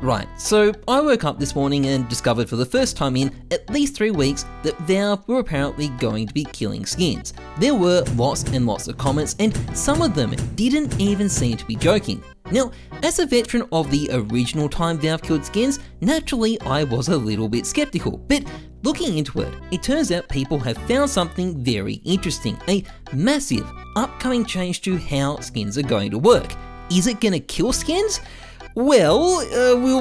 Right, so I woke up this morning and discovered for the first time in at least 3 weeks that Valve were apparently going to be killing skins. There were lots and lots of comments, and some of them didn't even seem to be joking. Now, as a veteran of the original time Valve killed skins, naturally I was a little bit skeptical, but looking into it, it turns out people have found something very interesting, a massive upcoming change to how skins are going to work. Is it gonna kill skins? Well,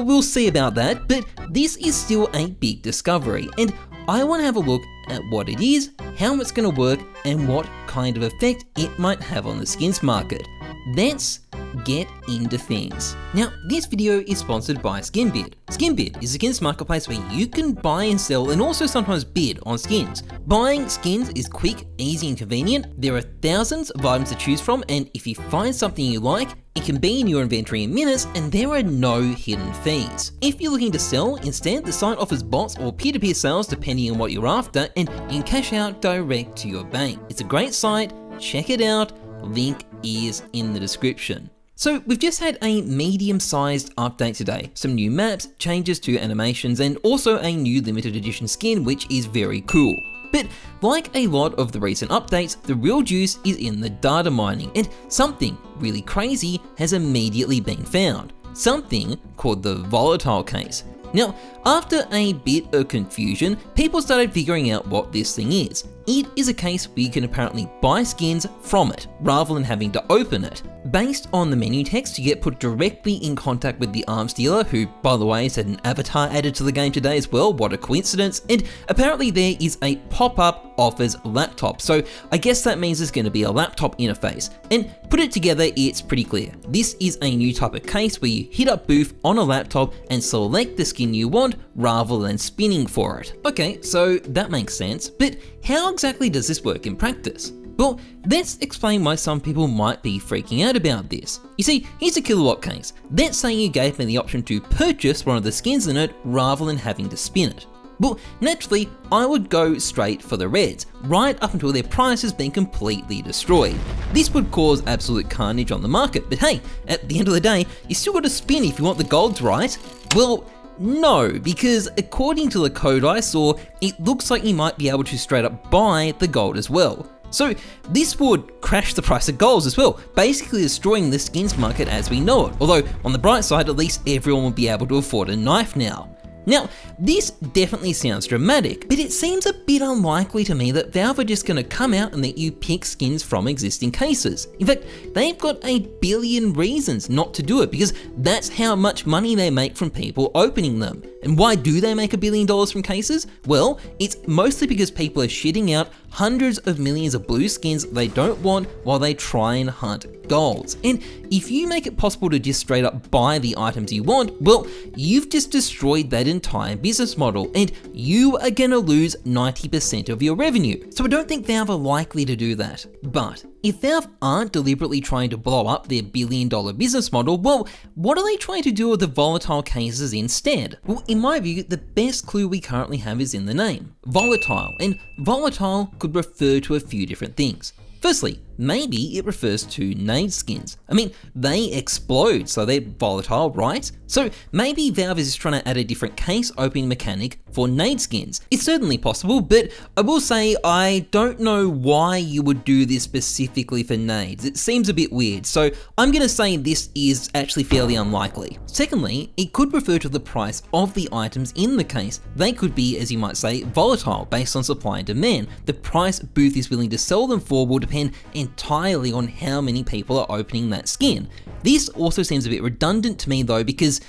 we'll see about that, but this is still a big discovery, and I want to have a look at what it is, how it's going to work, and what kind of effect it might have on the skins market. Let's get into things. Now, this video is sponsored by SkinBid. SkinBid is a skins marketplace where you can buy and sell and also sometimes bid on skins. Buying skins is quick, easy and convenient. There are thousands of items to choose from, and if you find something you like, it can be in your inventory in minutes, and there are no hidden fees. If you're looking to sell, instead the site offers bots or peer-to-peer sales depending on what you're after, and you can cash out direct to your bank. It's a great site, check it out, link is in the description. So we've just had a medium-sized update today, some new maps, changes to animations, and also a new limited edition skin, which is very cool. But like a lot of the recent updates, the real juice is in the data mining, and something really crazy has immediately been found. Something called the volatile case. Now, after a bit of confusion, people started figuring out what this thing is. It is a case where you can apparently buy skins from it, rather than having to open it. Based on the menu text, you get put directly in contact with the arms dealer, who, by the way, has had an avatar added to the game today as well, what a coincidence, and apparently there is a pop-up offers laptop, so I guess that means there's going to be a laptop interface. And put it together, it's pretty clear. This is a new type of case where you hit up booth on a laptop and select the skin you want, rather than spinning for it. Okay, so that makes sense, but how exactly does this work in practice? Well, let's explain why some people might be freaking out about this. You see, here's a kilowatt case. Let's say you gave me the option to purchase one of the skins in it rather than having to spin it. Well, naturally, I would go straight for the reds, right up until their price has been completely destroyed. This would cause absolute carnage on the market, but hey, at the end of the day, you still got to spin if you want the golds, right? Well, no, because according to the code I saw, it looks like you might be able to straight up buy the gold as well. So this would crash the price of golds as well, basically destroying the skins market as we know it. Although on the bright side, at least everyone would be able to afford a knife now. Now, this definitely sounds dramatic, but it seems a bit unlikely to me that Valve are just going to come out and let you pick skins from existing cases. In fact, they've got a billion reasons not to do it, because that's how much money they make from people opening them. And why do they make $1 billion from cases? Well, it's mostly because people are shitting out hundreds of millions of blue skins they don't want while they try and hunt golds. And if you make it possible to just straight up buy the items you want, well, you've just destroyed that entire business model, and you are gonna lose 90% of your revenue. So I don't think Valve are likely to do that. But if Valve aren't deliberately trying to blow up their $1 billion business model, well, what are they trying to do with the volatile cases instead? Well, in my view, the best clue we currently have is in the name, volatile, and volatile could refer to a few different things. Firstly, maybe it refers to nade skins. I mean, they explode, so they're volatile, right? So maybe Valve is just trying to add a different case opening mechanic for nade skins. It's certainly possible, but I will say I don't know why you would do this specifically for nades. It seems a bit weird, so I'm gonna say this is actually fairly unlikely. Secondly, it could refer to the price of the items in the case. They could be, as you might say, volatile based on supply and demand. The price Booth is willing to sell them for will depend entirely on how many people are opening that skin. This also seems a bit redundant to me though, because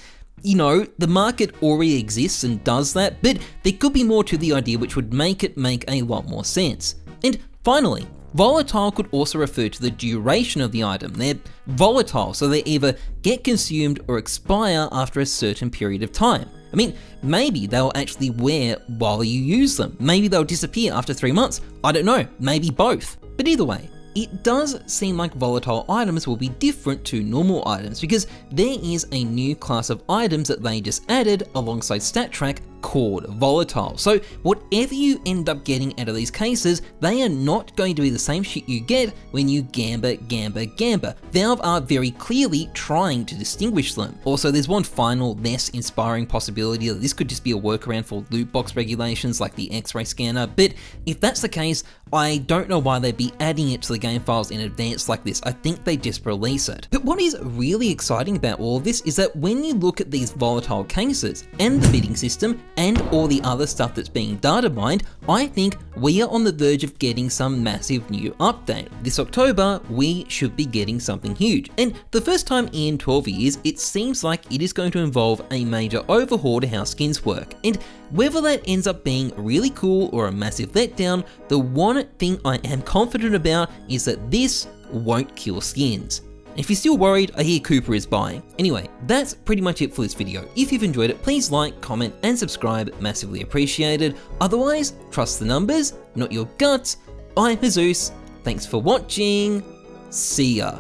you know, the market already exists and does that, but there could be more to the idea which would make it make a lot more sense. And finally, volatile could also refer to the duration of the item. They're volatile, so they either get consumed or expire after a certain period of time. I mean, maybe they'll actually wear while you use them. Maybe they'll disappear after 3 months. I don't know, maybe both. But either way, it does seem like volatile items will be different to normal items, because there is a new class of items that they just added alongside StatTrack called volatile. So whatever you end up getting out of these cases, they are not going to be the same shit you get when you gamba. Valve are very clearly trying to distinguish them. Also, there's one final, less inspiring possibility that this could just be a workaround for loot box regulations like the X-ray scanner, but if that's the case, I don't know why they'd be adding it to the game files in advance like this. I think they just release it. But what is really exciting about all of this is that when you look at these volatile cases and the bidding system and all the other stuff that's being data mined, I think we are on the verge of getting some massive new update. This October, we should be getting something huge. And the first time in 12 years, it seems like it is going to involve a major overhaul to how skins work. And whether that ends up being really cool or a massive letdown, the one thing I am confident about is that this won't kill skins. If you're still worried, I hear Cooper is buying. Anyway, that's pretty much it for this video. If you've enjoyed it, please like, comment, and subscribe, massively appreciated. Otherwise, trust the numbers, not your guts. I'm Hezeus. Thanks for watching. See ya.